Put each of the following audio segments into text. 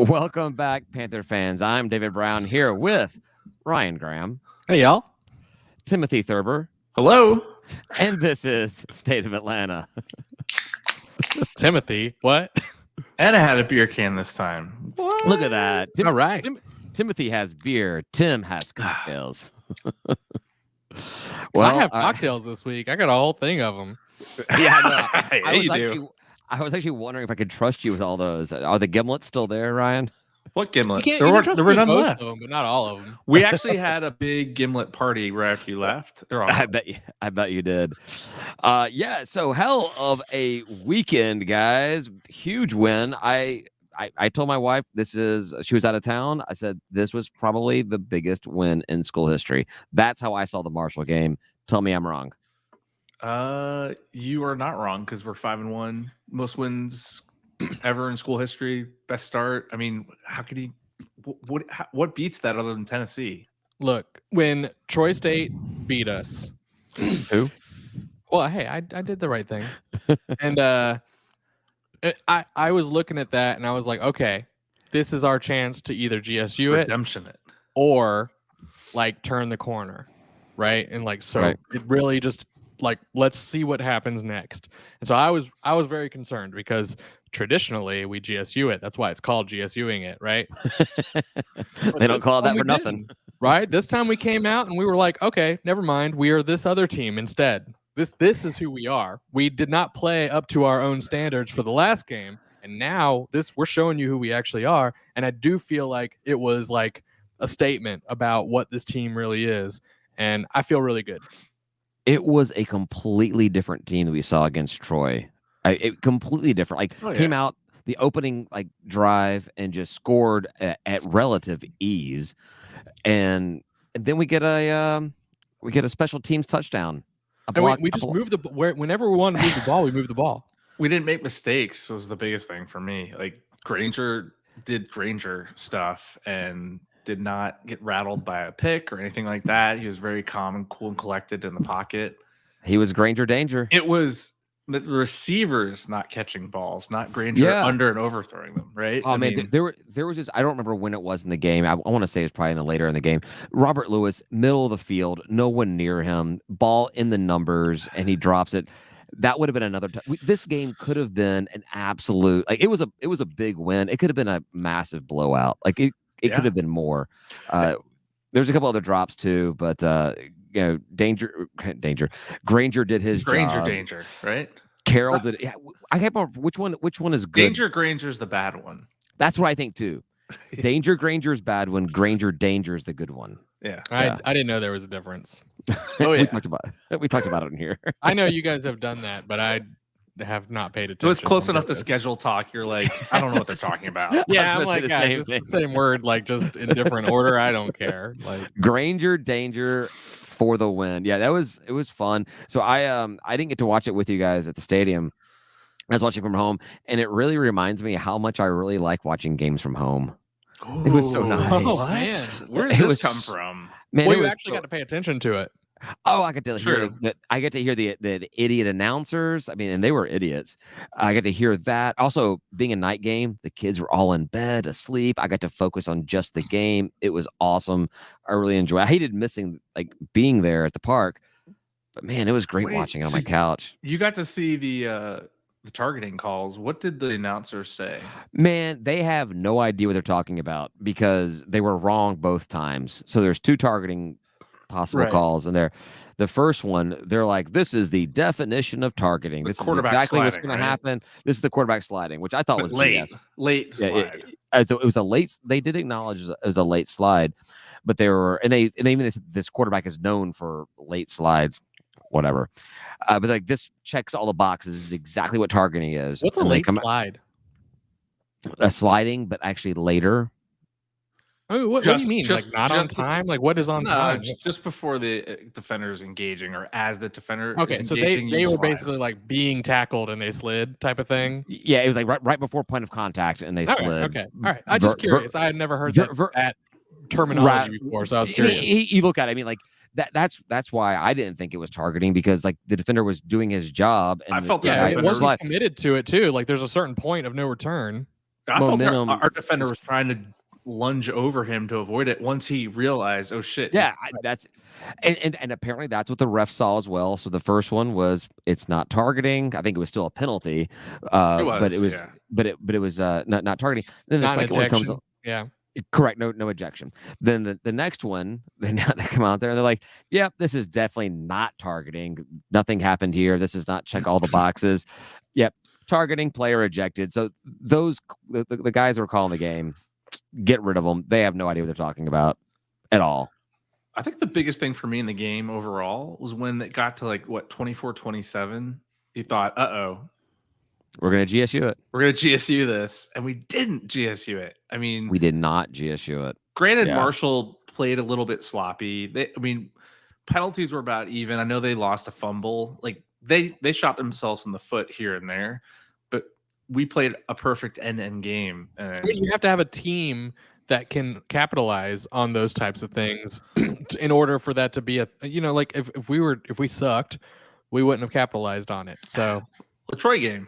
Welcome back, Panther fans. I'm David Brown here with Ryan Graham. Hey, y'all. Timothy Thurber. Hello. And this is State of Atlanta. Timothy, what? And I had a beer can this time. What? Look at that. All right. Timothy has beer. Tim has cocktails. I have cocktails this week. I got a whole thing of them. Yeah, I was do. actually wondering if I could trust you with all those. Are the gimlets still there, Ryan? What gimlets? You There can were trust none me with left. most of them, but not all of them. We actually had a big gimlet party right after you left. They're all. I bet you did. Yeah. So hell of a weekend, guys. Huge win. I told my wife she was out of town. I said this was probably the biggest win in school history. That's how I saw the Marshall game. Tell me I'm wrong. You are not wrong because we're 5-1, most wins ever in school history. Best start. I mean, how could he? What beats that other than Tennessee? Look, when Troy State beat us, Who? well, hey, I did the right thing, and I was looking at that and I was like, okay, this is our chance to either GSU Redemption it or like turn the corner, right? And like so, Right. It really just like let's see what happens next. And so I was very concerned because traditionally we GSU it. That's why it's called GSUing it, right? They don't call it that we for nothing. didn't, right? This time we came out and we were like, okay, never mind. We are this other team instead. This is who we are. We did not play up to our own standards for the last game, and now we're showing you who we actually are. And I do feel like it was like a statement about what this team really is, and I feel really good. It was a completely different team that we saw against Troy. It completely different. Came out the opening drive and just scored at relative ease, and then we get a special teams touchdown. We just moved whenever we wanted to move the ball, we moved the ball. We didn't make mistakes was the biggest thing for me. Like Granger did Granger stuff and did not get rattled by a pick or anything like that. He was very calm and cool and collected in the pocket. He was Granger danger. It was the receivers not catching balls, not Granger under and overthrowing them, right? Oh, man, there was just, I don't remember when it was in the game. I want to say it's probably later in the game. Robert Lewis, middle of the field, no one near him, ball in the numbers, and he drops it. That would have been another this game could have been an absolute, it was a big win. It could have been a massive blowout. It could have been more. There's a couple other drops too, but Granger did his job. Danger, right? Carroll did. Yeah, I can't remember which one is good. Granger's the bad one. That's what I think too. Granger's bad one. Danger's the good one. Yeah. I didn't know there was a difference. Oh yeah. we talked about it in here. I know you guys have done that, but I have not paid attention. It was close enough to schedule talk. You're like, I don't know what they're talking about. Yeah, I'm like, the same word, just in different order. I don't care. Granger danger for the win. Yeah, it was fun. So I didn't get to watch it with you guys at the stadium. I was watching from home, and it really reminds me how much I really like watching games from home. Ooh, it was so nice. What? Where did this come from? Man, well, you actually got to pay attention to it. Oh, I get to hear the idiot announcers. I mean, and they were idiots. I got to hear that. Also, being a night game, the kids were all in bed, asleep. I got to focus on just the game. It was awesome. I really enjoyed. I hated missing being there at the park, but man, it was great watching on my couch. You got to see the targeting calls. What did the announcers say? Man, they have no idea what they're talking about because they were wrong both times. So there's two targeting possible calls, and the first one, they're like, this is the definition of targeting. This is exactly what's going to happen. This is the quarterback sliding, which I thought was late slide. It was a late. They did acknowledge it was a late slide, but they even this quarterback is known for late slides, whatever. But this checks all the boxes. This is exactly what targeting is. What's a late slide? A sliding, but actually later. Oh, what do you mean? Not on time? What is on time? Just before the defender is engaging, or as the defender is so engaging. they were basically being tackled and they slid type of thing? Yeah, it was right before point of contact and they slid. Okay. All right. I'm just curious. I had never heard that terminology before, so I was curious. You look at it, I mean, that's why I didn't think it was targeting, because the defender was doing his job. And I felt it wasn't committed to it too. There's a certain point of no return. I felt momentum. our defender was trying to lunge over him to avoid it once he realized, oh shit. Yeah, that's and apparently that's what the ref saw as well. So the first one was it's not targeting. I think it was still a penalty, but it was yeah. but it was not targeting. Then the Not an second one comes. ejection. Yeah. Correct, no ejection. Then the next one, they come out there and they're like, "Yep, this is definitely not targeting. Nothing happened here. This is not check all the boxes. Yep, targeting, player ejected." So those the guys that were calling the game, get rid of them. They have no idea what they're talking about at all. I think the biggest thing for me in the game overall was when it got to like what 24-27. You thought, We're gonna GSU it. we're gonna GSU this, and we didn't GSU it. I mean, We did not GSU it. granted, Yeah. Marshall played a little bit sloppy. Penalties were about even. I know they lost a fumble. Like they shot themselves in the foot here and there, but we played a perfect end-to-end game. I And mean, you have to have a team that can capitalize on those types of things in order for that to be like if we sucked, we wouldn't have capitalized on it. So the Troy game,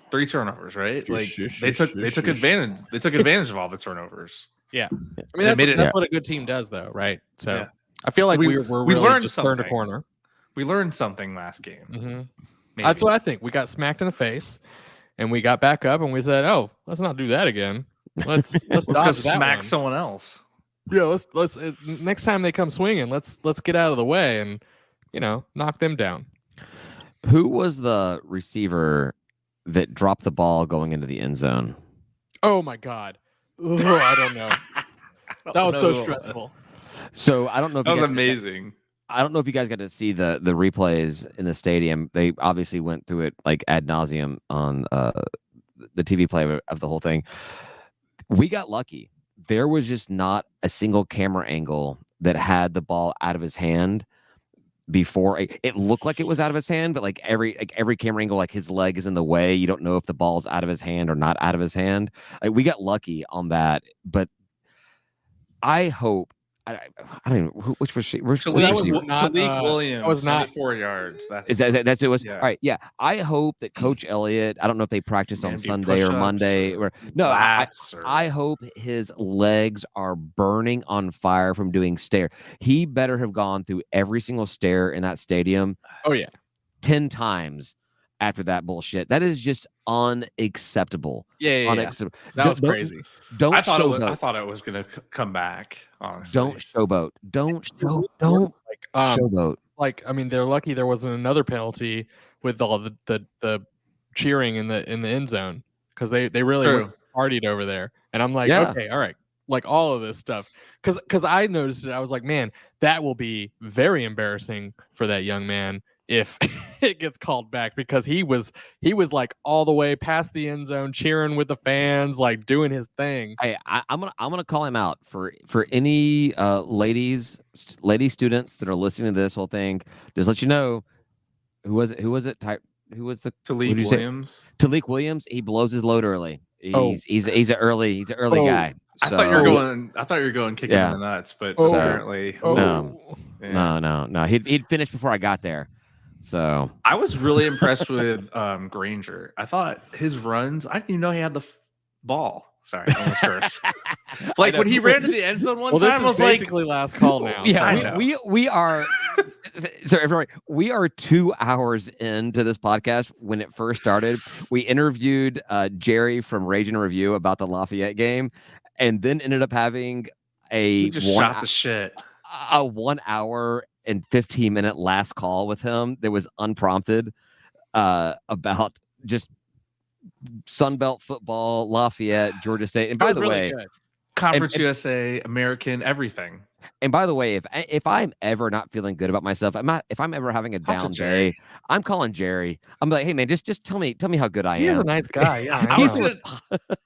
3 turnovers, right? Like they took advantage. They took advantage of all the turnovers. yeah, I mean that's what a good team does, though, right? So Yeah. I feel like So we we really learned just turned a something. corner. We learned something last game. Mm-hmm. That's what I think. We got smacked in the face, and we got back up, and we said, "Oh, let's not do that again. Let's go dodge that smack one. someone else." Yeah, let's next time they come swinging, let's get out of the way and knock them down." Who was the receiver that dropped the ball going into the end zone? Oh my God! Ugh, I don't know. That was so stressful. So I don't know if That you was guys, amazing. I don't know if you guys got to see the replays in the stadium. They obviously went through it like ad nauseum on the TV play of the whole thing. We got lucky. There was just not a single camera angle that had the ball out of his hand before. It looked like it was out of his hand, but like every camera angle, like his leg is in the way. You don't know if the ball's out of his hand or not out of his hand. Like, we got lucky on that, but I hope. I don't even which was she. Talik Williams was not 74 yards. That's it was. Yeah. All right, yeah. I hope that Coach Elliott. I don't know if they practice on Maybe Sunday or push-ups Monday. or No, lats or- I hope his legs are burning on fire from doing stair. He better have gone through every single stair in that stadium. Oh yeah, 10 times after that bullshit. That is just unacceptable. yeah. Unacceptable. That was crazy. Don't I thought showboat. it was going to come back. Honestly, Don't showboat. Don't Like showboat. like I mean, they're lucky there wasn't another penalty with all the cheering in the end zone, because they really True. partied over there. And I'm like, Yeah. okay, all right, like all of this stuff, because I noticed it. I was like, man, that will be very embarrassing for that young man if it gets called back, because he was like all the way past the end zone cheering with the fans, like doing his thing. Hey, I'm gonna call him out for any lady students that are listening to this whole thing. Just let you know, who was it? Who was the Talik who'd you say? Williams. Talik Williams? He blows his load early. Oh. He's an early guy. I thought you were going kicking Yeah. in the nuts, but Oh. apparently, No. yeah. No. He'd finished before I got there. So I was really impressed with Granger. I thought his runs. I didn't even know he had the ball. Sorry, I almost cursed. Like when he ran to the end zone one Well, time, I this was is like, basically last call now. yeah, I so- know. we are. So everybody, we are 2 hours into this podcast. When it first started, we interviewed Jerry from Rage and Review about the Lafayette game, and then ended up having he just shot the shit. a 1 hour and 15-minute last call with him that was unprompted about just Sunbelt football, Lafayette, Georgia State. And by the way, Conference USA, American, everything. and by the way, if I'm ever not feeling good about myself, if I'm ever having a Talk to down Jerry. day, I'm calling Jerry. I'm like, hey man, just tell me how good I He's am. a nice guy. Yeah, I I was know.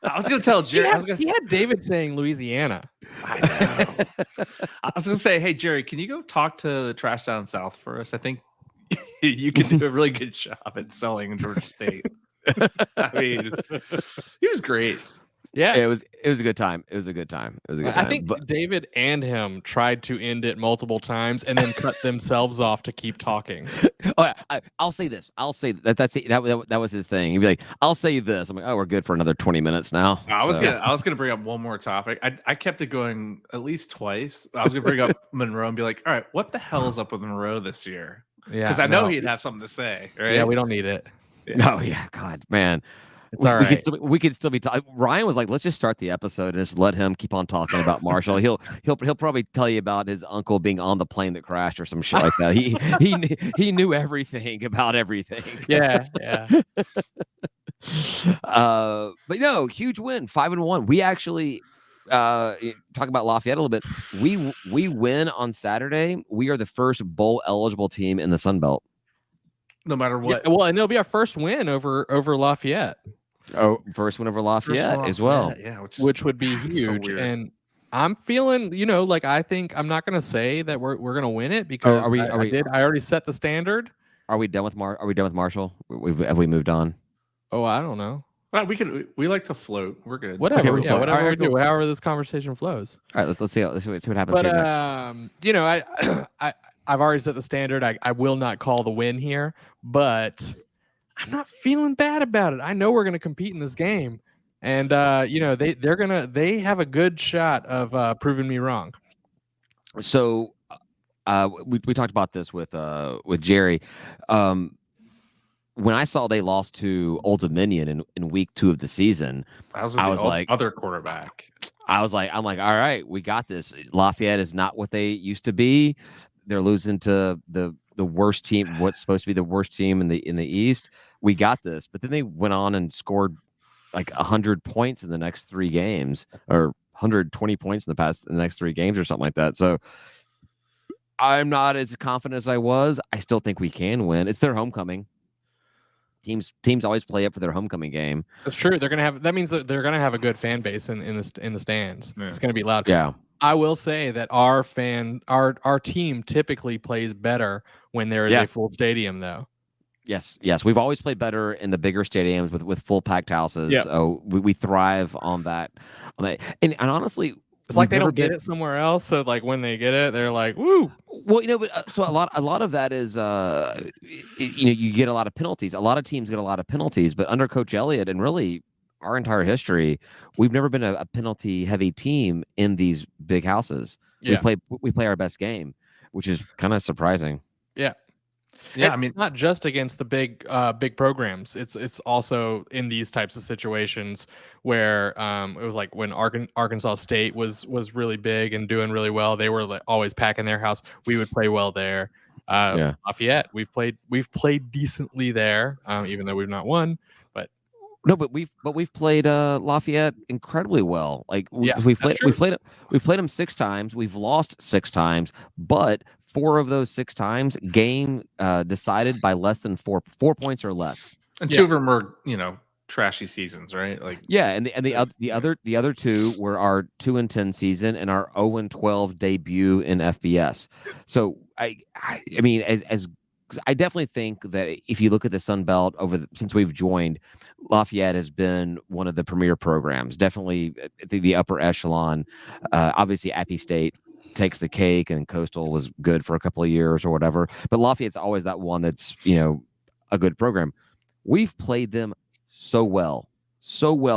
I was gonna tell Jerry. He had David saying Louisiana. I know. I was gonna say, hey Jerry, can you go talk to the Trash Down South for us? I think you can do a really good job at selling Georgia State. I mean, he was great. Yeah. It was a good time. It was a good time. It was a good time. I think But David and him tried to end it multiple times and then cut themselves off to keep talking. I'll say this. I'll say that was his thing. He'd be like, "I'll say this." I'm like, "Oh, we're good for another 20 minutes now." I was So- gonna bring up one more topic. I kept it going at least twice. I was gonna bring up Monroe and be like, all right, what the hell is up with Monroe this year? Yeah, Because I know he'd have something to say, right? Yeah, we don't need it. Oh yeah, God, man. It's all right. We could still be talking. Ryan was like, "Let's just start the episode and just let him keep on talking about Marshall. He'll probably tell you about his uncle being on the plane that crashed or some shit like that. He knew everything about everything. Yeah. But no, huge win, 5-1. We actually talk about Lafayette a little bit. We win on Saturday. We are the first bowl eligible team in the Sun Belt. No matter what. Yeah, well, and it'll be our first win over Lafayette. Oh, first win over Lafayette as well. Yeah, which would be huge. So and I'm feeling, like I think I'm not going to say that we're going to win it because I already set the standard. Are we done with Marshall? Have we moved on? Oh, I don't know. well, we like to float. We're good. Whatever. Okay, Yeah, whatever all right, we do, however this conversation flows. All right, let's see what happens But here next. I've already set the standard. I will not call the win here, but I'm not feeling bad about it. I know we're going to compete in this game, and they have a good shot of proving me wrong. So we talked about this with Jerry. When I saw they lost to Old Dominion in week 2 of the season, I was like, other quarterback. I'm like, all right, we got this. Lafayette is not what they used to be. They're losing to the worst team, what's supposed to be the worst team in the East. We got this. But then they went on and scored like 100 points in the next 3 games, or 120 points in the next 3 games, or something like that. So I'm not as confident as I was. I still think we can win. It's their homecoming. Teams always play up for their homecoming game. That's true. That means that they're gonna have a good fan base in the stands. Yeah. It's gonna be loud. Yeah. I will say that our team typically plays better when there is a full stadium, though. Yes. We've always played better in the bigger stadiums with full packed houses. Yeah. So we thrive on that. And honestly, it's like they don't get it somewhere else. So like when they get it, they're like, "Woo!" Well, but so a lot of that is, you get a lot of penalties. A lot of teams get a lot of penalties, but under Coach Elliott and really our entire history, we've never been a penalty heavy team in these big houses. Yeah. We play our best game, which is kind of surprising. Yeah. Yeah, I mean, not just against the big programs. It's also in these types of situations where it was like when Arkansas State was really big and doing really well. They were like always packing their house. We would play well there. Lafayette, we've played decently there, even though we've not won. But we've played Lafayette incredibly well. Like we've played them 6 times. We've lost 6 times, but 4 of those 6 times game decided by less than 4 points or less. And 2 of them were trashy seasons, right? Like the other 2 were our 2-10 season and our 0-12 debut in FBS. So I mean as I definitely think that if you look at the Sun Belt since we've joined, Lafayette has been one of the premier programs. Definitely the upper echelon. Obviously, Appy State takes the cake, and Coastal was good for a couple of years or whatever. But Lafayette's always that one that's a good program. We've played them so well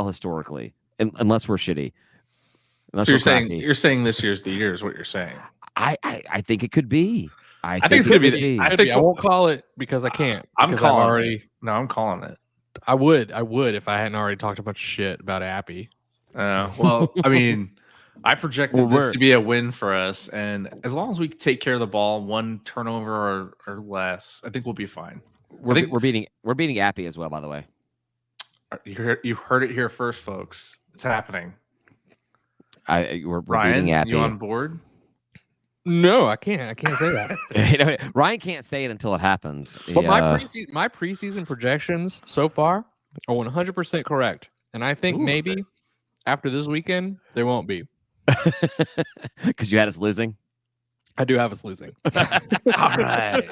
historically, unless we're shitty. So you're saying this year's the year is what you're saying. I think it could be. I think it's gonna be. I won't call it because I can't. I'm calling it. I would if I hadn't already talked a bunch of shit about Appy. Well, I mean, I projected this to be a win for us, and as long as we take care of the ball, 1 turnover or less, I think we'll be fine. We're beating Appy as well, by the way. You heard it here first, folks. It's happening. We're Ryan, beating Appy. You on board? No, I can't. I can't say that. Ryan can't say it until it happens. But my preseason projections so far are 100% correct, and I think maybe after this weekend they won't be. Because you had us losing. I do have us losing. All right.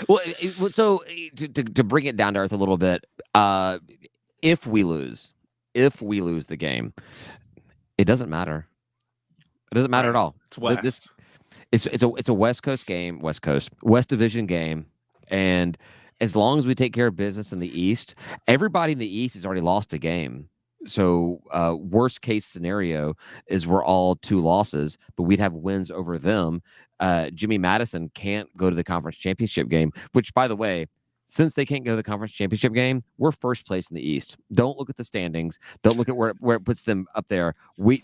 Well, so to bring it down to earth a little bit, if we lose, if we lose the game, it doesn't matter. It doesn't matter at all. It's West. It's a West Division game, and as long as we take care of business in the East, everybody in the East has already lost a game. So worst case scenario is we're all 2 losses, but we'd have wins over them. Jimmy Madison can't go to the conference championship game, which, by the way, since they can't go to the conference championship game, we're first place in the East. Don't look at the standings. Don't look at where it puts them up there.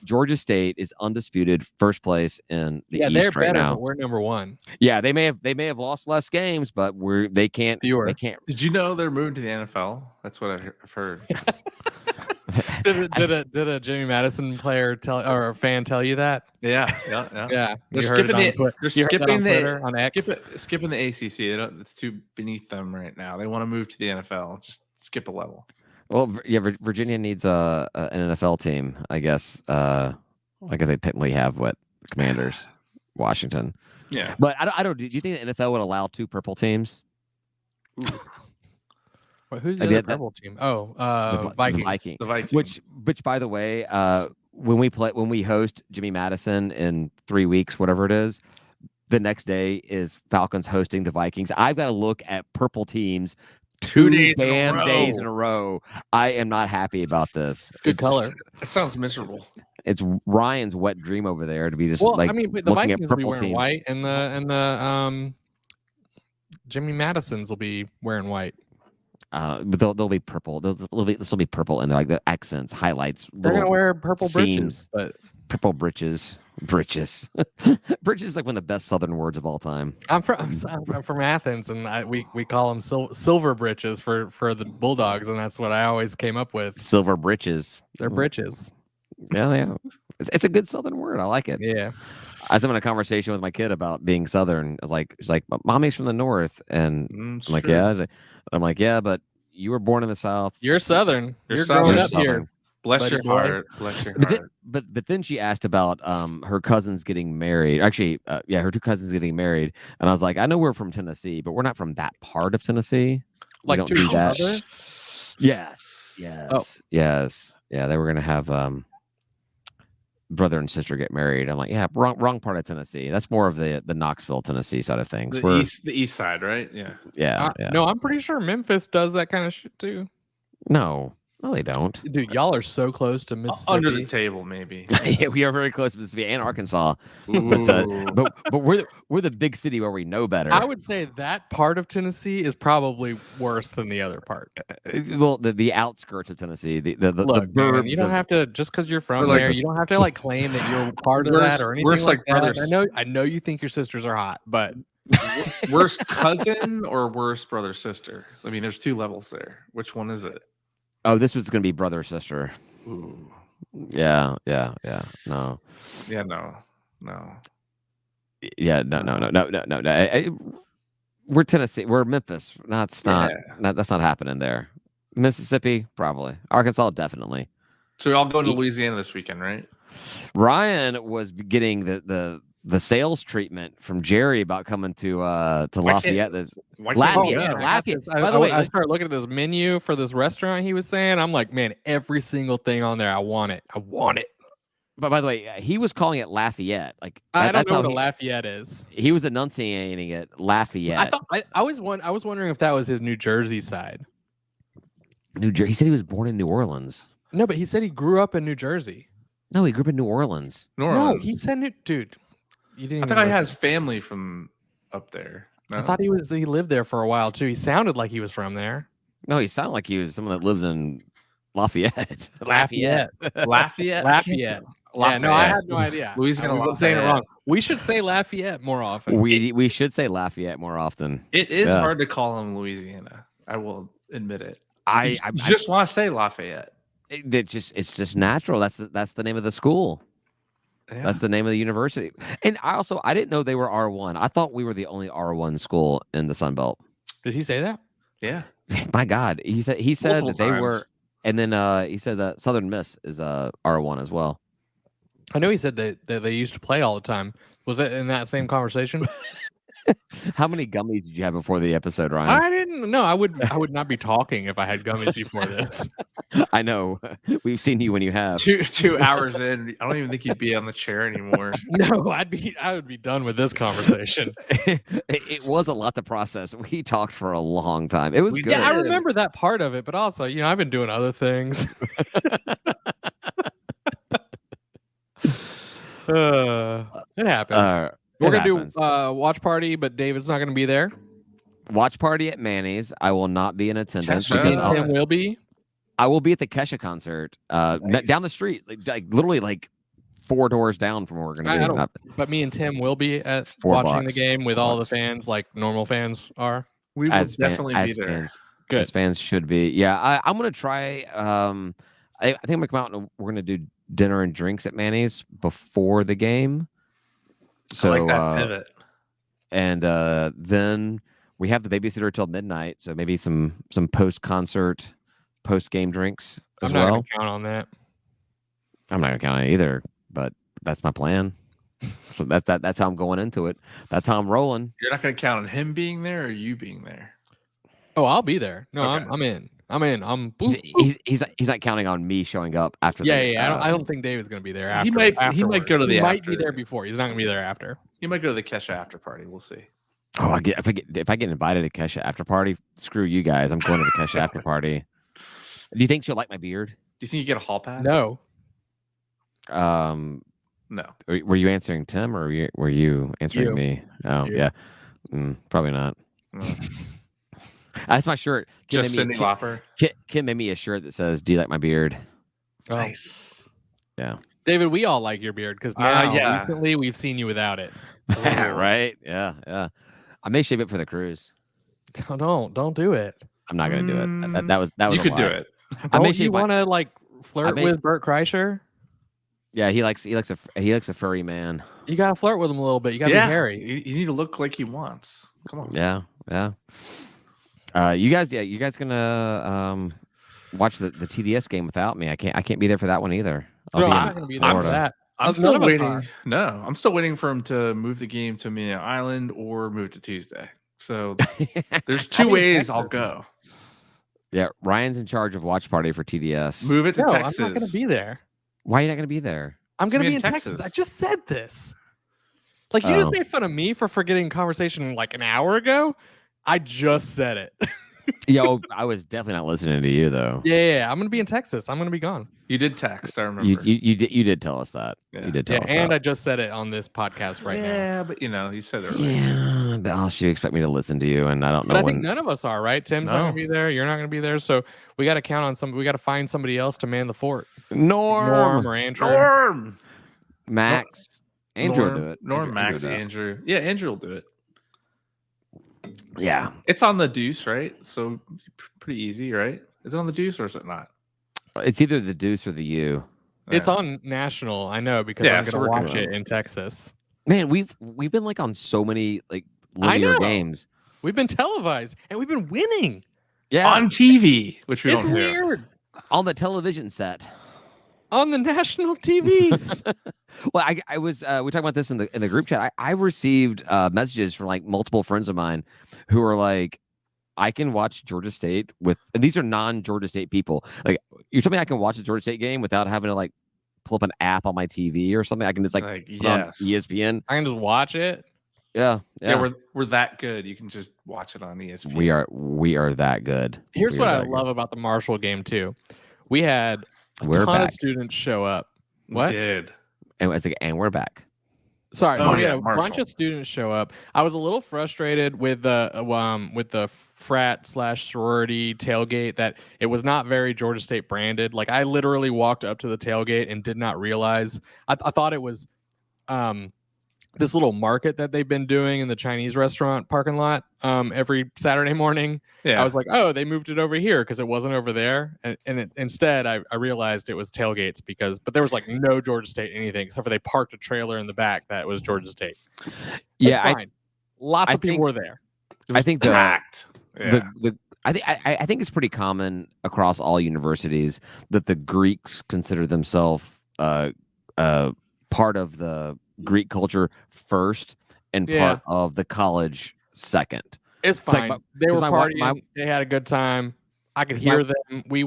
Georgia State is undisputed first place in the East they're right better, now. but we're number 1. Yeah, they may have lost less games, but they can't. Fewer. They can't. Did you know they're moving to the NFL? That's what I've heard. Did a Jimmy Madison player or a fan tell you that? Yeah. Yeah. They're skipping the ACC. It's too beneath them right now. They want to move to the NFL. Just skip a level. Well, yeah, Virginia needs an NFL team, I guess. I guess they technically have Commanders, Washington. Yeah, but I don't. Do you think the NFL would allow 2 purple teams? Wait, who's the other purple team? Oh, Vikings. The Vikings. Which, by the way, when we host Jimmy Madison in 3 weeks, whatever it is, the next day is Falcons hosting the Vikings. I've got to look at purple teams 2 days in a row. I am not happy about this. Good color. It sounds miserable. It's Ryan's wet dream over there to be just but looking the at Vikings will be purple wearing teams. white, and the Jimmy Madisons will be wearing white. But they'll be purple. This will be purple, and they're like the accents, highlights. They're gonna wear purple seams, breeches, but purple breeches. Breeches is like one of the best Southern words of all time. I'm from Athens, and we call them silver breeches for the Bulldogs, and that's what I always came up with. Silver breeches. They're breeches. Yeah. It's a good Southern word. I like it. Yeah. I was having a conversation with my kid about being Southern. She's like, but Mommy's from the North, and I'm like, yeah. I'm like, yeah, but you were born in the South. You're Southern. You're Southern. growing up here. Bless your heart. Bless your heart. But then she asked about her cousins getting married. Actually, her 2 cousins getting married, and I was like, I know we're from Tennessee, but we're not from that part of Tennessee. Like we don't do that. Yes. Oh. Yes. Yeah, they were gonna have brother and sister get married. I'm like, yeah, wrong part of Tennessee. That's more of the Knoxville, Tennessee side of things. The east side, right? Yeah. No, I'm pretty sure Memphis does that kind of shit too. No, they don't. Dude, y'all are so close to Mississippi. Under the table, maybe. Yeah, we are very close to Mississippi and Arkansas. But we're the big city where we know better. I would say that part of Tennessee is probably worse than the other part. Well, the outskirts of Tennessee, the Look, man, you don't have to, just because you're from there, you don't have to claim that you're part of that or anything like that. Brothers. I know you think your sisters are hot, but worst cousin or worst brother sister? I mean, there's 2 levels there. Which one is it? Oh, this was going to be brother or sister. Ooh. Yeah. No. Yeah, no. Yeah, no. We're Tennessee. We're Memphis. That's not happening there. Mississippi, probably. Arkansas, definitely. So we're all going to Louisiana this weekend, right? Ryan was getting the sales treatment from Jerry about coming to Lafayette. Lafayette. By the way, I started looking at this menu for this restaurant he was saying. I'm like, man, every single thing on there, I want it. But by the way, he was calling it Lafayette. I don't know what a Lafayette is. He was enunciating it Lafayette. I was wondering if that was his New Jersey side. New Jersey. He said he was born in New Orleans. No, but he said he grew up in New Jersey. No, he grew up in New Orleans. No, he said dude. You didn't. I thought he has family from up there. No? I thought he lived there for a while too. He sounded like he was from there. No, he sounded like he was someone that lives in Lafayette. Lafayette. Yeah, no, I had no idea. Louisiana. I've been saying it wrong. We should say Lafayette more often. We should say Lafayette more often. It is hard to call him Louisiana. I will admit it. I just want to say Lafayette. It's just natural. That's the name of the school. Yeah. That's the name of the university. And I didn't know they were R1. I thought we were the only R1 school in the Sun Belt. Did he say that? Yeah. My God. He said that they were, and then he said that Southern Miss is R1 as well. I know he said that they used to play all the time. Was it in that same conversation? How many gummies did you have before the episode, Ryan? I didn't know. I would not be talking if I had gummies before this. I know. We've seen you when you have. 2 hours in, I don't even think you'd be on the chair anymore. No, I would be done with this conversation. It was a lot to process. We talked for a long time. It was We good. Yeah, I did. remember that part of it, but also, I've been doing other things. It happens. We're gonna do watch party, but David's not gonna be there. Watch party at Manny's. I will not be in attendance Kesha. because Me and Tim will be. I will be at the Kesha concert down the street, literally like 4 doors down from where we're going to be. But me and Tim will be at 4 watching blocks. the game with 4 all the blocks. fans, like normal fans are. We will definitely be there. Fans, Good. as fans should be. Yeah, I'm going to try. I think I'm going to come out and we're going to do dinner and drinks at Manny's before the game. So I like that pivot. And then we have the babysitter till midnight. So maybe some post-concert, post-game drinks as I'm not well. gonna count on that. I'm not going to count on it either, but that's my plan. So that's how I'm going into it. That's how I'm rolling. You're not going to count on him being there or you being there. Oh, I'll be there. No, Okay. I'm in. I'm. He's not counting on me showing up after. Yeah. I don't think David's gonna be there. After, He might go to the He might after. be there before. He's not gonna be there after. He might go to the Kesha after party. We'll see. Oh, if I get invited to Kesha after party, screw you guys. I'm going to the Kesha after party. Do you think she'll like my beard? Do you think you get a hall pass? No. No. Were you answering Tim or were you answering You. me? Oh, You. yeah. Probably not. That's my shirt. Just Cindy Lauper. Kim made me a shirt that says, "Do you like my beard?" Oh. Nice. Yeah. David, we all like your beard because now yeah. recently we've seen you without it. Right? Yeah. I may shave it for the cruise. Don't do it. I'm not gonna do it. That was You a could do lie. it. I may Don't you shave my- want to like flirt with Bert Kreischer? Yeah, he likes a furry man. You gotta flirt with him a little bit. You gotta be hairy. You need to look like he wants. Come on. Yeah. You guys gonna watch the TDS game without me? I can't be there for that one either. No, I'll be I'm in not gonna be there for Florida. that. I'm None still of us waiting. are. No, I'm still waiting for him to move the game to Mina Island or move to Tuesday. So there's 2 ways I'll go. Yeah, Ryan's in charge of watch party for TDS. Move it to No, Texas. I'm not gonna be there. Why are you not gonna be there? I'm It's gonna gonna be in Texas. I just said this. Like you just made fun of me for forgetting conversation like an hour ago. I just said it. Yo, I was definitely not listening to you though. Yeah. I'm gonna be in Texas. I'm gonna be gone. You did text. I remember. You did tell us that. Yeah. You did tell us And that. I just said it on this podcast right now. Yeah, but you said it earlier. Yeah, but you expect me to listen to you, and I don't know But I when. think none of us are, right? Tim's not No. gonna be there. You're not gonna be there. So we got to count on some. We got to find somebody else to man the fort. Norm, or Andrew. Norm. Max, Andrew will do it. Norm, Andrew Max, will do it. Andrew. Yeah, Andrew will do it. Yeah, It's on the Deuce, right? So pretty easy, right? Is it on the Deuce or is it not? it's either the Deuce or the U. It's Yeah. on national. I know because Yeah, I'm so gonna we're watch good. it in Texas. Man, we've been like on so many like I linear know. games. We've been televised and we've been winning. Yeah, On TV, which we It's don't do. weird on the television set. on the national TVs. Well, I was we talked about this in the group chat. I received messages from like multiple friends of mine who are like, I can watch Georgia State with, and these are non-Georgia State people. Like, you're telling me I can watch a Georgia State game without having to like pull up an app on my TV or something? I can just like put on ESPN. I can just watch it. Yeah. We're that good. You can just watch it on ESPN. We are that good. Here's We what are I that love about the Marshall game too. We had a We're ton back. of students show up. We What? did. good. And it's like, and we're back. Sorry, Oh, so we yeah, had a bunch Marshall. of students show up. I was a little frustrated with the frat / sorority tailgate that it was not very Georgia State branded. Like I literally walked up to the tailgate and did not realize. I thought it was this little market that they've been doing in the Chinese restaurant parking lot every Saturday morning. Yeah. I was like, oh, they moved it over here because it wasn't over there. Instead, I realized it was tailgates but there was like no Georgia State anything except for they parked a trailer in the back that was Georgia State. Yeah, It's fine. Lots I of people think- were there. I think packed. Yeah. I think it's pretty common across all universities that the Greeks consider themselves part of the Greek culture first, and Yeah. part of the college second. It's like fine. They were my partying. They had a good time. I could hear them. We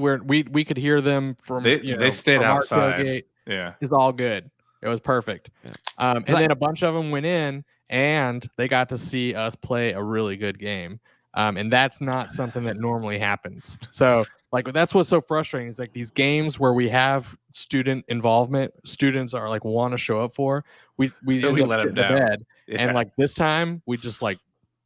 could hear them from they stayed from our outside. tailgate. Yeah. It's all good. It was perfect. Yeah. And then a bunch of them went in and they got to see us play a really good game. And that's not something that normally happens. So like that's what's so frustrating is like these games where we have student involvement, students are like want to show up for. We end up let them shitting the down. bed. Yeah. And like this time we just like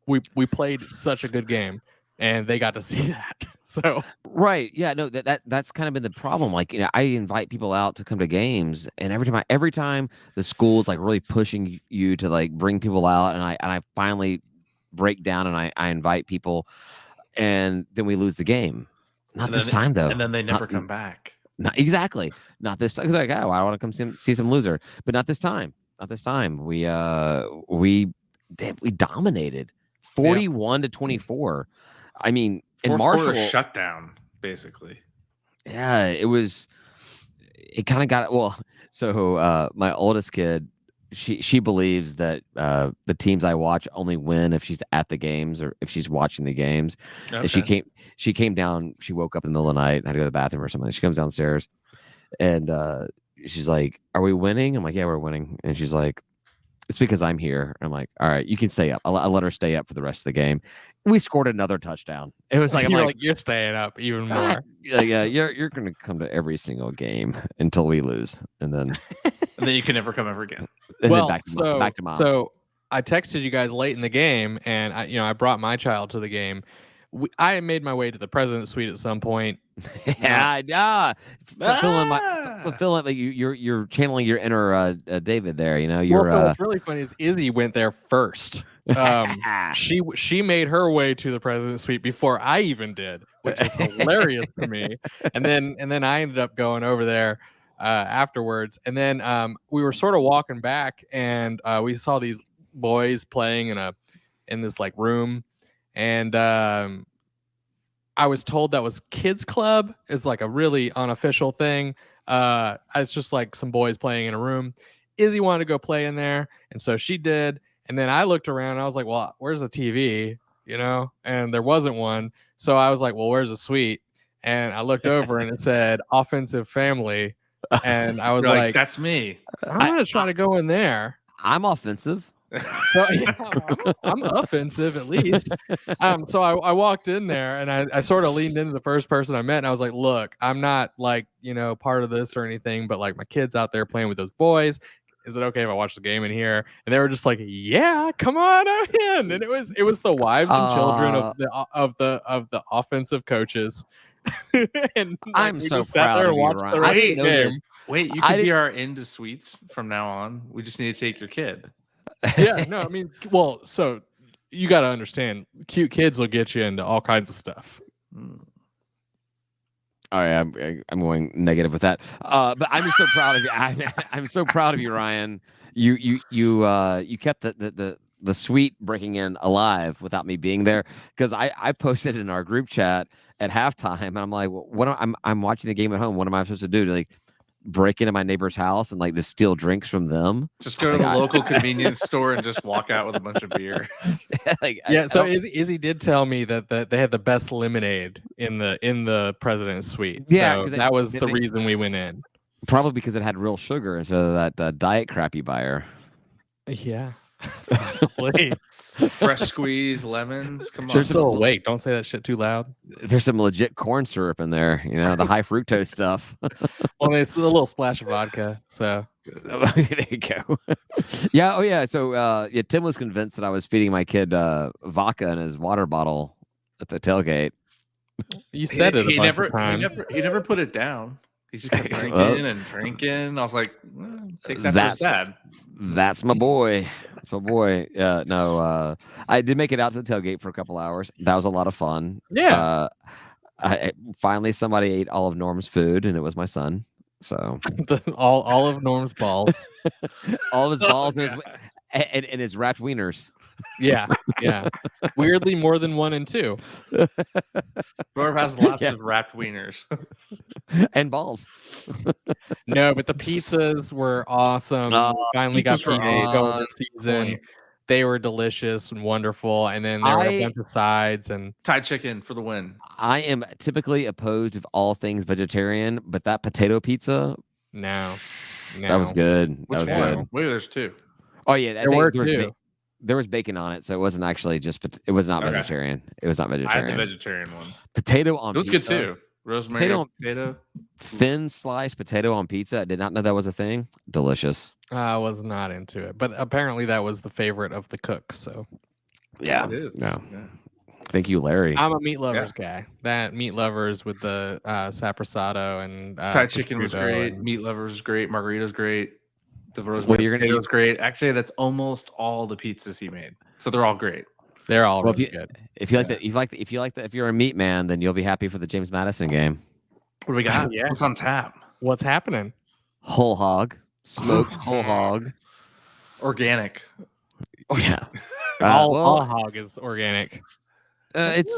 we played such a good game and they got to see that. So right, yeah, no, that's kind of been the problem. Like, I invite people out to come to games, and every time the school's like really pushing you to like bring people out, and I finally break down and I invite people, and then we lose the game. Not this time though. And then they never come back. Not exactly. Not this time. Like, oh, I want to come see some loser, but not this time. Not this time. We dominated 41-24. I mean, in Marshall shutdown basically. Yeah, it kind of got well. So my oldest kid, she believes that the teams I watch only win if she's at the games or if she's watching the games. Okay. And she came down. She woke up in the middle of the night and had to go to the bathroom or something. She comes downstairs, and she's like, "Are we winning?" I'm like, "Yeah, we're winning." And she's like, "It's because I'm here." I'm like, "All right, you can stay up." I'll let her stay up for the rest of the game. We scored another touchdown. It was like, you're staying up even more. Yeah, you're going to come to every single game until we lose, and then you can never come ever again. And well, then back to mom. So I texted you guys late in the game, and I brought my child to the game. I made my way to the president's suite at some point. Fulfilling like you're channeling your inner David there. What's really funny is Izzy went there first. She made her way to the president's suite before I even did, which is hilarious to me. And then I ended up going over there afterwards. And then we were sort of walking back, and we saw these boys playing in this like room, and I was told that was kids club. Is like a really unofficial thing. It's just like some boys playing in a room. Izzy wanted to go play in there, and so she did. And then I looked around and I was like, well, where's the TV? And there wasn't one. So I was like, well, where's the suite? And I looked over and it said offensive family. And I was like, that's me. I'm going to try to go in there. I'm offensive. So, yeah, I'm offensive at least. So I walked in there and I sort of leaned into the first person I met, and I was like, look, I'm not like, part of this or anything, but like my kid's out there playing with those boys. Is it okay if I watch the game in here? And they were just like, yeah, come on out in. And it was the wives and children of the offensive coaches. And like, I'm so proud of you, Ryan. I didn't know this. Wait, you can be our into suites from now on. We just need to take your kid. Yeah, no, I mean, well, so you got to understand, cute kids will get you into all kinds of stuff. All right, I'm going negative with that. But I'm just so proud of you. I'm so proud of you, Ryan. You kept the suite breaking in alive without me being there, because I posted in our group chat at halftime, and I'm like, I'm watching the game at home. What am I supposed to do? To like break into my neighbor's house and like just steal drinks from them? Just go to the local convenience store and just walk out with a bunch of beer. So Izzy did tell me that they had the best lemonade in the president's suite. Yeah, so that was the reason we went in. Probably because it had real sugar instead of that diet crap you buy her. Yeah. Probably. Fresh squeeze lemons. Come on. You're still awake. Don't say that shit too loud. There's some legit corn syrup in there, the high fructose stuff. Well, it's a little splash of vodka. So there you go. Yeah. Oh yeah. So Tim was convinced that I was feeding my kid vodka in his water bottle at the tailgate. You said it. He never put it down. He's just kept drinking and drinking. I was like, takes after his dad. That's my boy. That's my boy. No, I did make it out to the tailgate for a couple hours. That was a lot of fun. Yeah. Finally, somebody ate all of Norm's food, and it was my son. So all of Norm's balls, all of his balls, and his wrapped wieners. Yeah. Weirdly, more than 1 and 2. Norm has lots of wrapped wieners and balls. No, but the pizzas were awesome. Finally got pizzas going this season. they were delicious and wonderful. And then there were a bunch of sides and Thai chicken for the win. I am typically opposed of all things vegetarian, but that potato pizza, no. that was good. Which that was one? good. Wait, there's two. Oh yeah, There were two. There was bacon on it, so it wasn't actually just. It was not vegetarian. It was not vegetarian. I had the vegetarian one. Potato on. It was pizza. good too. Rosemary potato. Thin sliced potato on pizza. I did not know that was a thing. Delicious. I was not into it, but apparently that was the favorite of the cook. So yeah, it is. No. Yeah. Thank you, Larry. I'm a meat lovers guy. That meat lovers with the sapressato and Thai chicken was great. Meat lovers was great. Margarita's great. The rosemary potato was great. Actually, that's almost all the pizzas he made. So they're all great. They're all really good. If you like that, if you're a meat man, then you'll be happy for the James Madison game. What do we got? What's on tap? What's happening? Whole hog, smoked whole hog, organic. Oh yeah, all hog is organic. It's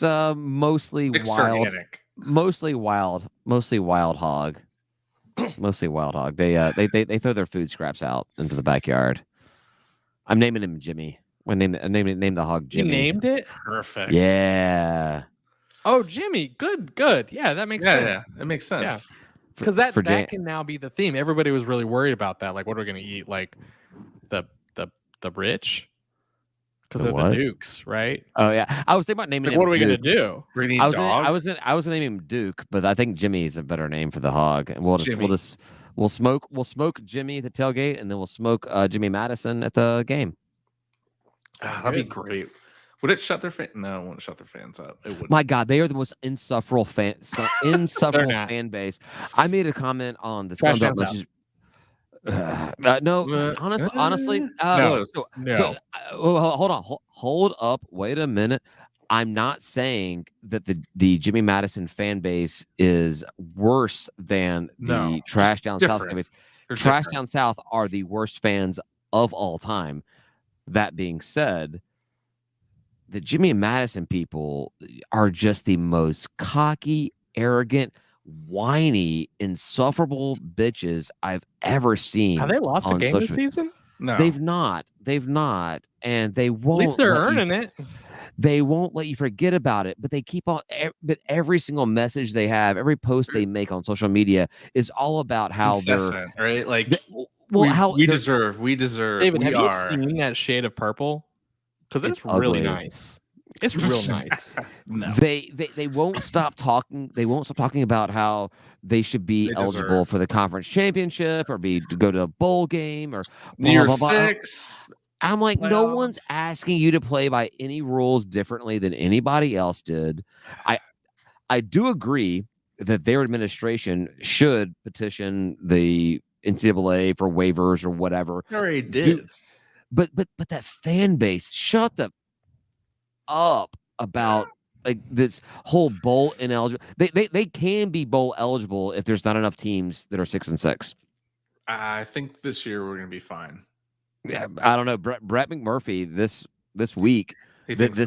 mostly Mixed wild, organic. mostly wild hog. Mostly wild hog. They throw their food scraps out into the backyard. I'm naming him Jimmy. I named the hog Jimmy. You named it? Perfect. Yeah. Oh, Jimmy. Good. Yeah, that makes sense. Yeah, it makes sense. Yeah. Because that can now be the theme. Everybody was really worried about that. Like, what are we going to eat? Like the rich? Because they're the Dukes, right? Oh yeah. I was thinking about naming him. What are we Duke. going to do? We're gonna eat I was gonna name him Duke, but I think Jimmy is a better name for the hog. And we'll smoke Jimmy at the tailgate, and then we'll smoke Jimmy Madison at the game. That'd be great. Would it shut their fan? No, it wouldn't shut their fans up. It wouldn't. My God, they are the most insufferable fan base. I made a comment on the Sunbelt message. No, honestly, no. Hold up, wait a minute. I'm not saying that the Jimmy Madison fan base is worse than the Trash Down South fan base. Trash Down South are the worst fans of all time. That being said, the Jimmy Madison people are just the most cocky, arrogant, whiny, insufferable bitches I've ever seen. Have they lost a game this season? No, they've not, and they won't. At least they're earning it. They won't let you forget about it, but they keep on. But every single message they have, every post they make on social media is all about how they're right. Like, we deserve. David, have you seen that shade of purple? Because it's really nice. It's real nice. No. They won't stop talking. They won't stop talking about how they should be eligible for the conference championship or to go to a bowl game or New Year's Six. I'm like, no one's asking you to play by any rules differently than anybody else did. I do agree that their administration should petition the NCAA for waivers or whatever. They already did. But that fan base, shut the up about like this whole bowl ineligible. They can be bowl eligible if there's not enough teams that are 6-6. I think this year we're gonna be fine. Yeah, I don't know. Brett McMurphy this week. He thinks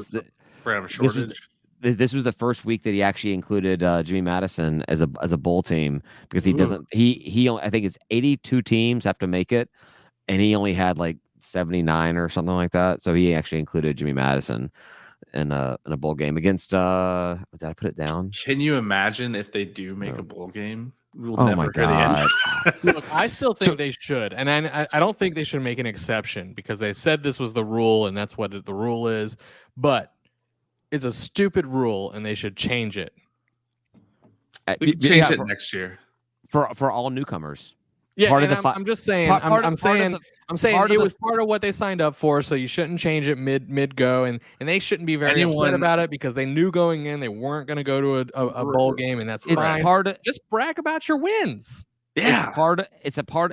we're having a shortage. This was the first week that he actually included Jimmy Madison as a bowl team because he doesn't. He I think it's 82 teams have to make it, and he only had like 79 or something like that. So he actually included Jimmy Madison in a bowl game against. Did I put it down? Can you imagine if they do make a bowl game? We'll oh never my God! Look, I still think they should, and I don't think they should make an exception because they said this was the rule and that's what the rule is. But it's a stupid rule, and they should change it. We can change it next year for all newcomers. Yeah, I'm just saying. I'm saying it was part of what they signed up for, so you shouldn't change it mid go, and they shouldn't be very upset about it because they knew going in they weren't going to go to a bowl game, and that's fine. Just brag about your wins. Yeah, it's part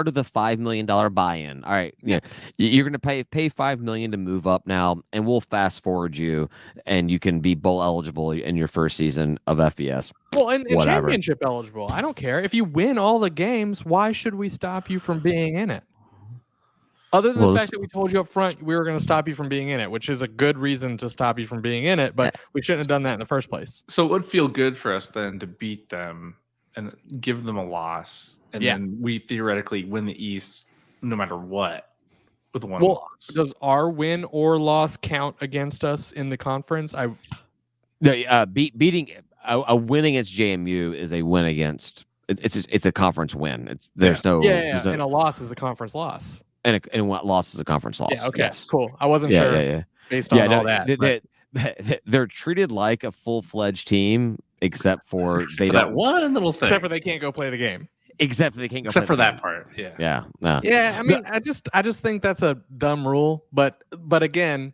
of the $5 million buy-in. All right, yeah, you're going to pay $5 million to move up now, and we'll fast forward you, and you can be bowl eligible in your first season of FBS. Well, and championship eligible. I don't care if you win all the games. Why should we stop you from being in it? Other than the fact that we told you up front we were going to stop you from being in it, which is a good reason to stop you from being in it, but we shouldn't have done that in the first place. So it would feel good for us then to beat them and give them a loss, and then we theoretically win the East no matter what. with one Well, loss. does our win or loss count against us in the conference? Beating a win against JMU is a win against. It's a conference win. There's no and a loss is a conference loss. and what loss is a conference loss. Yeah, okay, Yes. cool. I wasn't sure based on all that. They're treated like a full-fledged team, except for that one little thing. Except for they can't go play the game. Except for they can't go. Except play for the that game. part. Yeah. Yeah. No. Yeah. I mean, I just think that's a dumb rule. But again,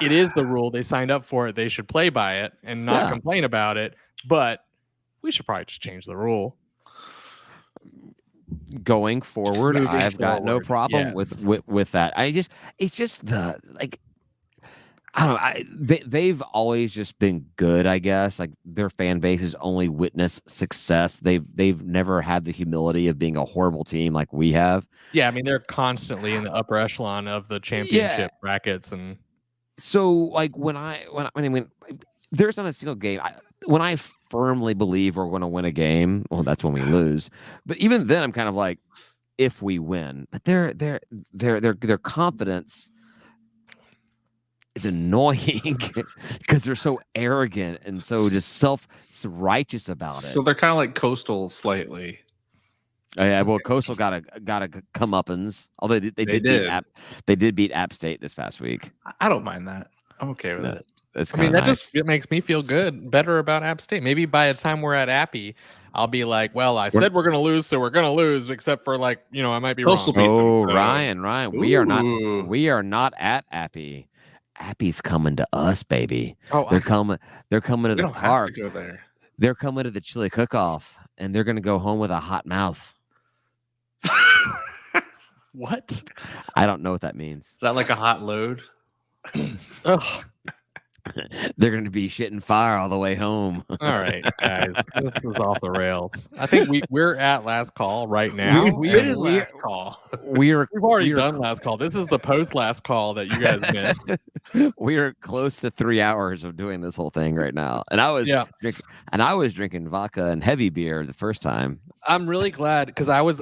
it is the rule. They signed up for it. They should play by it and not complain about it. But we should probably just change the rule. Going forward, I've got no problem yes. with that. It's just the I don't know. They've always just been good, I guess. Like their fan base has only witnessed success. They've never had the humility of being a horrible team like we have. Yeah, I mean they're constantly in the upper echelon of the championship brackets, and so like when there's not a single game. When I firmly believe we're going to win a game, well, that's when we lose. But even then, I'm kind of like, if we win, but their confidence is annoying because they're so arrogant and so just self-righteous about it. So they're kind of like Coastal slightly. Yeah, well, Coastal got a comeuppance. Although they did beat App State this past week. I don't mind that. I'm okay with it. It's I mean, that nice. it makes me feel better about App State. Maybe by the time we're at Appy, I'll be like, well, I said we're gonna lose, so we're gonna lose, except for like, I might be Coastal wrong. beat them, Oh, so. Ryan, we are not at Appy. Appy's coming to us, baby. Oh, They're coming to the don't park. have to go there. They're coming to the chili cook-off, and they're gonna go home with a hot mouth. what? I don't know what that means. Is that like a hot load? Ugh. They're going to be shitting fire all the way home. All right, guys, this is off the rails. I think we're at last call right now. We're last call. We've already done last call. This is the post last call that you guys missed. We are close to 3 hours of doing this whole thing right now, and I was drinking vodka and heavy beer the first time. I'm really glad because I was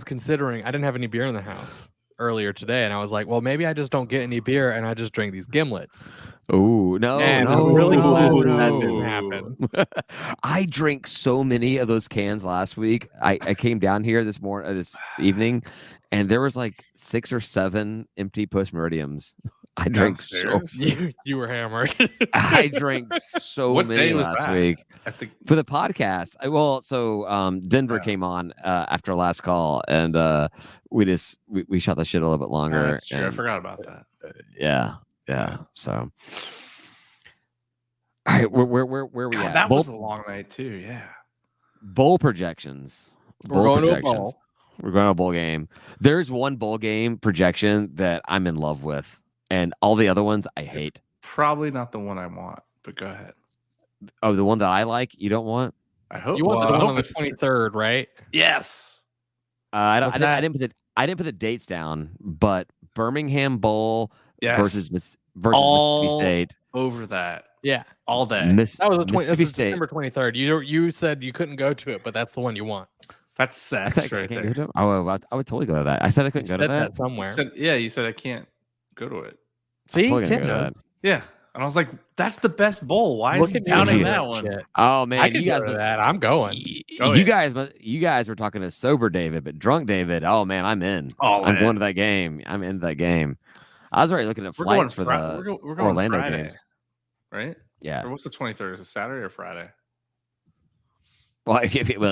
considering. I didn't have any beer in the house earlier today, and I was like, well, maybe I just don't get any beer and I just drink these gimlets. Oh no! And I'm really glad that didn't happen. I drank so many of those cans last week. I came down here this evening, and there was like 6 or 7 empty Post Meridiums. I drank you were hammered. I drank so many last week for the podcast. Denver came on after last call, and we shot the shit a little bit longer. That's true. I forgot about that. Yeah. So, all right, where we at? That was a long night too. Yeah. Bowl projections. We're going to a bowl. We're going to a bowl game. There's one bowl game projection that I'm in love with, and all the other ones I hate. Probably not the one I want, but go ahead. Oh, the one that I like, you don't want? I hope you want the one on the 23rd, right? Yes. I didn't put the dates down, but Birmingham Bowl versus Mississippi State. Over that. Yeah. All day. That was December 23rd. You said you couldn't go to it, but that's the one you want. That's sex right there. I would totally go to that. I said I couldn't go to that somewhere. You said I can't go to it. See, Tim knows. Yeah. And I was like, that's the best bowl. Why is he downing that one? Shit. Oh man, you guys go to that. I'm going. You guys were talking to sober David, but drunk David. Oh man, I'm in. I'm going to that game. I'm into that game. I was already looking at flights for the Orlando Friday, games. Right? Yeah. Or what's the 23rd? Is it Saturday or Friday? Well,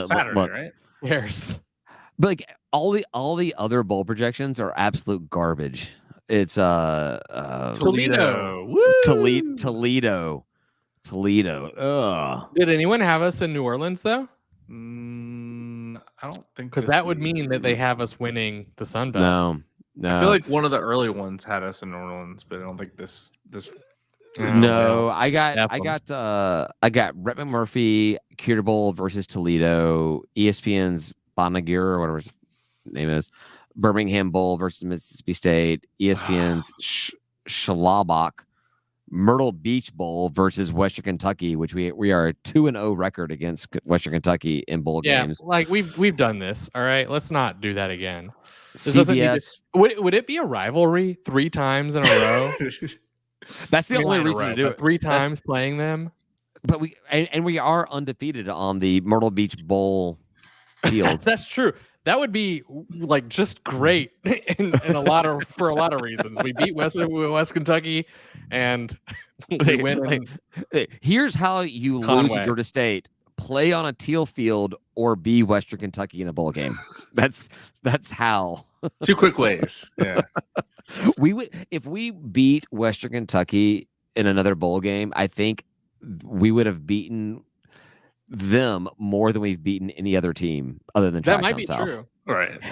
Saturday, right? Yes. But like all the other bowl projections are absolute garbage. It's Toledo. Toledo. Ugh. Did anyone have us in New Orleans though? I don't think because that would mean that they have us winning the Sun Belt. No. I feel like one of the early ones had us in New Orleans, but I don't think this. No, I got Brett McMurphy, Cure Bowl versus Toledo, ESPN's Bonaguer or whatever his name is, Birmingham Bowl versus Mississippi State, ESPN's Schlabach Myrtle Beach Bowl versus Western Kentucky, which we are a 2-0 record against Western Kentucky in bowl games. Like we've done this. All right, let's not do that again. This doesn't need CBS. would it be a rivalry 3 times in a row? That's the I mean, only not in a reason row, to do but it. 3 times playing them. But we are undefeated on the Myrtle Beach Bowl field. That's true. That would be like just great in a lot of for a lot of reasons. We beat West Kentucky, and we win. Here's how you lose to Georgia State: play on a teal field or be Western Kentucky in a bowl game. That's how. 2 quick ways. Yeah. We would if we beat Western Kentucky in another bowl game. I think we would have beaten them more than we've beaten any other team other than that might be South. true, right?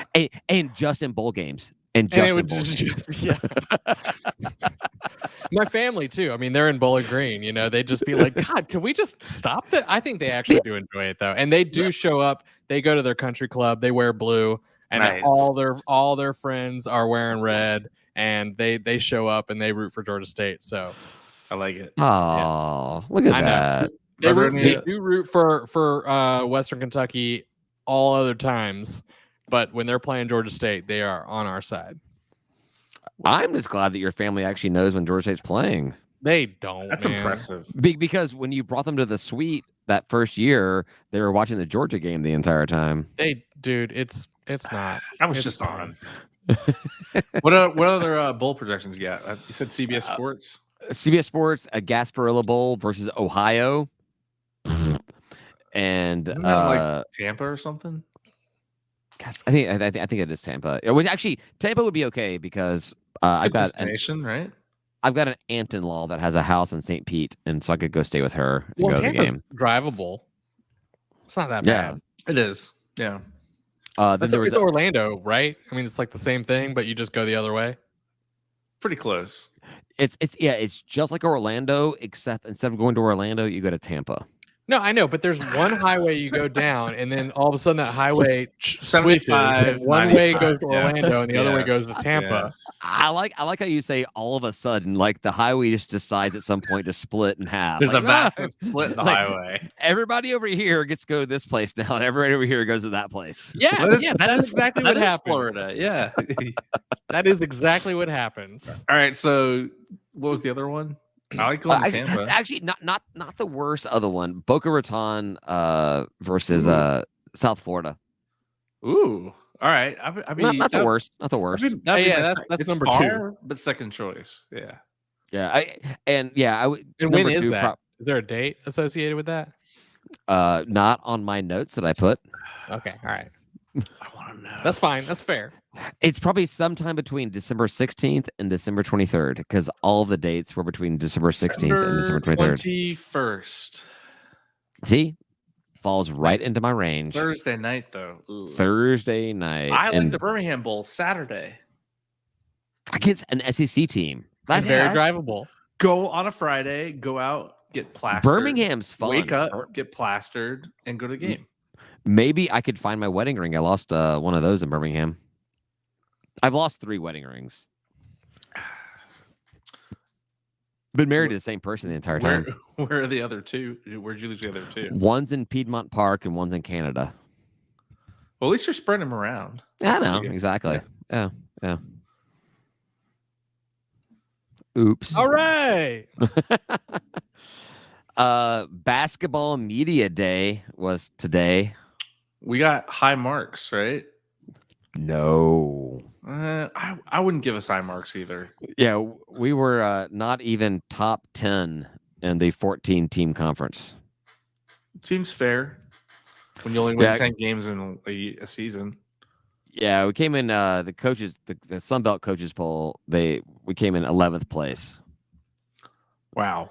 And just in bowl games, and just in bowl games. Yeah. My family too. I mean, they're in Bowling Green. You know, they'd just be like, "God, can we just stop that?" I think they actually do enjoy it though, and they do show up. They go to their country club. They wear blue, and Nice. all their friends are wearing red, and they show up and they root for Georgia State. So I like it. Oh, look at that. They do root for Western Kentucky all other times, but when they're playing Georgia State, they are on our side. I'm just glad that your family actually knows when Georgia State's playing. They don't. That's man. impressive. Because when you brought them to the suite that first year, they were watching the Georgia game the entire time. Dude, it's not. I was just on. What other bowl projections you got? You said CBS Sports. CBS Sports, a Gasparilla Bowl versus Ohio. And Isn't that like Tampa or something? I think it is Tampa. Which actually Tampa would be okay because I've got right. I've got an aunt-in-law that has a house in St. Pete, and so I could go stay with her and go to the game. Drivable. It's not that bad. It is. Yeah. Then it's Orlando, right? I mean, it's like the same thing, but you just go the other way. Pretty close. It's just like Orlando, except instead of going to Orlando, you go to Tampa. No, I know, but there's one highway you go down, and then all of a sudden that highway switches. And one way goes to Orlando, and the other way goes to Tampa. Yes. I like how you say all of a sudden, like the highway just decides at some point to split in half. There's like, a massive split in the highway. Everybody over here gets to go to this place now, and everybody over here goes to that place. Yeah, that's exactly what happens. Florida, yeah. That is exactly what happens. All right, so what was the other one? I like going to Tampa. Actually, not the worst other one. Boca Raton versus South Florida. Ooh, all right. I mean, not the worst. Not the worst. That's number 2, but second choice. Yeah, yeah. I would. And when is that? Is there a date associated with that? Not on my notes that I put. Okay, all right. I want to know. That's fine. That's fair. It's probably sometime between December 16th and December 23rd because all of the dates were between December 16th and December 23rd. 21st. See? Falls right into my range. Thursday night, though. Ugh. Thursday night. I like the Birmingham Bowl Saturday. Against an SEC team. That's very drivable. Go on a Friday, go out, get plastered. Birmingham's fun. Wake up, get plastered, and go to the game. Maybe I could find my wedding ring. I lost one of those in Birmingham. I've lost 3 wedding rings. Been married to the same person the entire time. Where are the other 2? Where'd you lose the other 2? One's in Piedmont Park and one's in Canada. Well, at least you're spreading them around. I know, exactly. Yeah. Oops. All right. Basketball Media Day was today. We got high marks, right? No. I wouldn't give us high marks either. Yeah, we were not even top 10 in the 14-team conference. It seems fair when you only win 10 games in a season. Yeah, we came in the coaches, the Sun Belt coaches poll. We came in 11th place. Wow.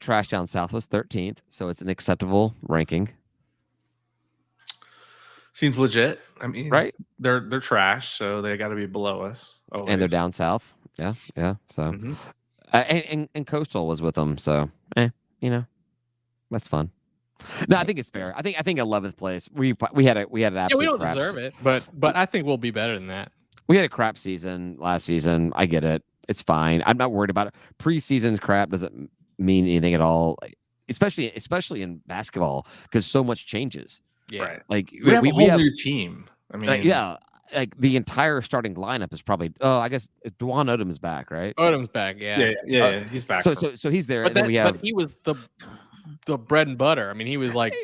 Trash Down South was 13th, so it's an acceptable ranking. Seems legit. I mean, right? They're trash, so they got to be below us. Always. And they're down south. Yeah. So, and Coastal was with them. So, that's fun. No, I think it's fair. I think 11th place. We had an absolute. We don't deserve it, but I think we'll be better than that. We had a crap season last season. I get it. It's fine. I'm not worried about it. Preseason crap doesn't mean anything at all, like, especially in basketball because so much changes. Yeah. Right. Like We have a whole new team. I mean, yeah, like the entire starting lineup is probably. Oh, I guess Dwan Odom is back, right? Odom's back. Yeah. yeah, he's back. So he's there, But and then we have. but he was the bread and butter. I mean, he was like.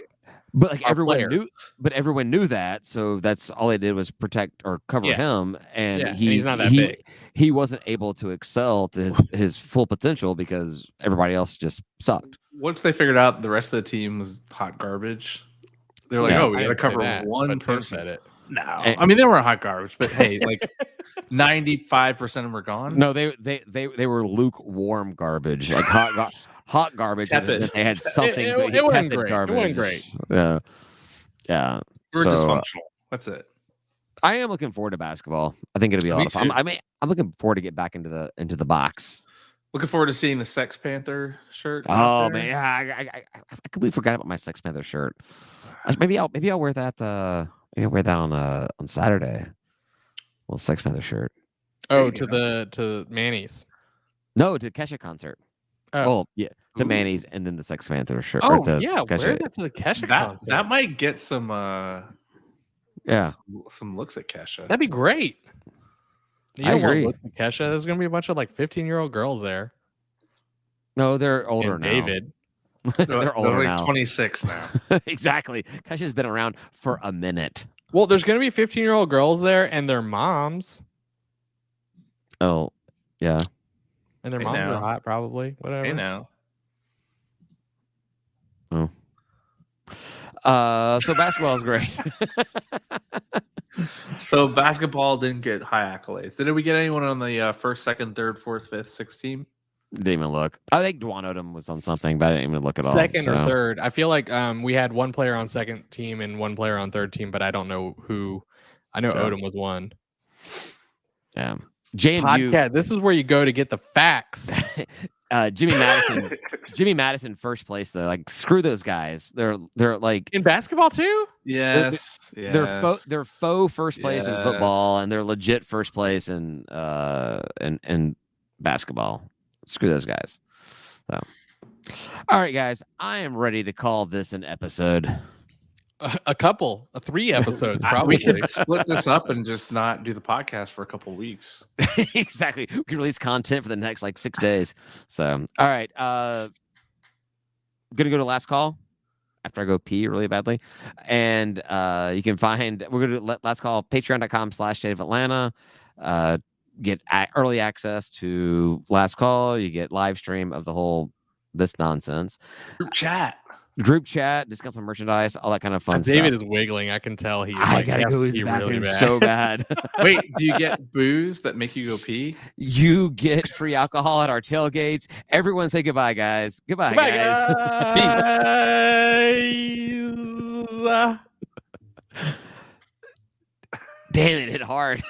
But like our everyone player. knew, everyone knew that, so that's all they did was protect or cover Yeah. him, and Yeah, and he's not that big. He wasn't able to excel to his full potential because everybody else just sucked. Once they figured out the rest of the team was hot garbage, they're like, Yeah. "Oh, we got to I didn't say cover that, one but Tim person." said it. No, And- I mean they weren't hot garbage, but hey, like 95% of them were gone. No, they were lukewarm garbage, like hot garbage. And Tepid. then they had something. It but wasn't tepid great. It Garbage. wasn't great. Yeah, yeah. We were So, dysfunctional. That's it. I am looking forward to basketball. I think it'll be a Me lot of fun. too. I'm looking forward to get back into the box. Looking forward to seeing the Sex Panther shirt. out Oh there. man, yeah, I completely forgot about my Sex Panther shirt. Maybe I'll wear that. Maybe I'll wear that on Saturday. Well, Sex Panther shirt. Oh, you to Manny's. No, to Kesha concert. Oh. Yeah, to Ooh. Manny's and then the Sex Panther shirt. or Oh to yeah, Kesha. wear that to the Kesha That concert. that might get some Yeah, some looks at Kesha. That'd be great. You I don't want agree. to look at Kesha. There's gonna be a bunch of like 15-year-old girls there. no, they're older And now. David. They're older like now. 26 now. Exactly. Kesha's been around for a minute. Well, there's gonna be 15-year-old girls there and their moms. Oh, yeah. And their Hey, moms now. are hot, probably. Whatever. Hey now. So basketball is great. So basketball didn't get high accolades. Did we get anyone on the first, second, third, fourth, fifth, sixth team? Didn't even look. I think Dwan Odom was on something, but I didn't even look at all. Second or so. third. I feel like we had one player on second team and one player on third team, but I don't know who. I know Yeah. Odom was one. Yeah. JMU. Podcast. This is where you go to get the facts. Jimmy Madison first place though. Like screw those guys. They're like In basketball too? Yes. they're faux first place in Yes. football and they're legit first place in basketball. Screw those guys. So all right, guys, I am ready to call this an episode. Three episodes probably. We could split this up and just not do the podcast for a couple weeks. Exactly. We can release content for the next like 6 days. So all right. Gonna go to last call after I go pee really badly. And you can find we're gonna do last call patreon.com/State of Atlanta. Get early access to last call. You get live stream of the whole this nonsense. Group chat, discuss some merchandise, all that kind of fun David stuff. is wiggling. I can tell he. I gotta go to the bathroom so bad. Wait, do you get booze that make you go pee? You get free alcohol at our tailgates. Everyone say goodbye, guys. Goodbye, guys. Peace. Damn it, hit hard.